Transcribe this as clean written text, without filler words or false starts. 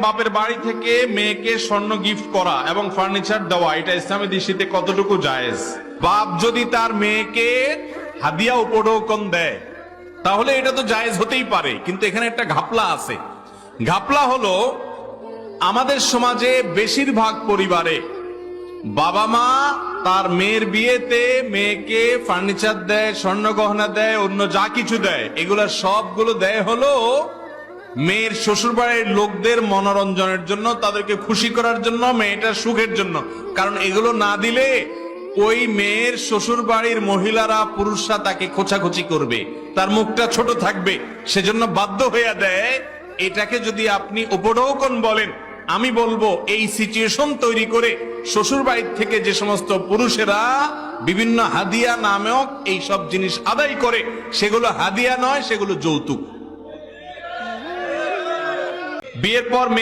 বাপের বাড়ি থেকে মেয়েকে স্বর্ণ গিফট করা এবং ফার্নিচার দেওয়া এটা ইসলামী দৃষ্টিতে কতটুকু জায়েজ? বাপ যদি তার মেয়েকে হাদিয়া উপঢৌকন দেয় তাহলে এটা তো জায়েজ হতেই পারে, কিন্তু এখানে একটা ঘাপলা আছে। ঘাপলা হলো, আমাদের সমাজে বেশিরভাগ পরিবারে বাবা মা তার মেয়ের বিয়েতে মেয়েকে ফার্নিচার দেয়, স্বর্ণ গহনা দেয়, অন্য যা কিছু দেয়, এগুলা সবগুলো দেয় হলো মেয়ের শ্বশুর বাড়ির লোকদের মনোরঞ্জনের জন্য, তাদেরকে খুশি করার জন্য, মেয়েটার সুখের জন্য। কারণ এগুলো না দিলে ওই মেয়ের শ্বশুর বাড়ির মহিলারা, পুরুষরা তাকে খোঁচাখুচি করবে, তার মুখটা ছোট থাকবে, সেজন্য বাধ্য হইয়া দেয়। এটাকে যদি আপনি উপঢৌকন বলেন, আমি বলবো এই সিচুয়েশন তৈরি করে শ্বশুর বাড়ির থেকে যে সমস্ত পুরুষেরা বিভিন্ন হাদিয়া নামক এই সব জিনিস আদায় করে, সেগুলো হাদিয়া নয়, সেগুলো যৌতুক। বিয়ের পর মেয়ে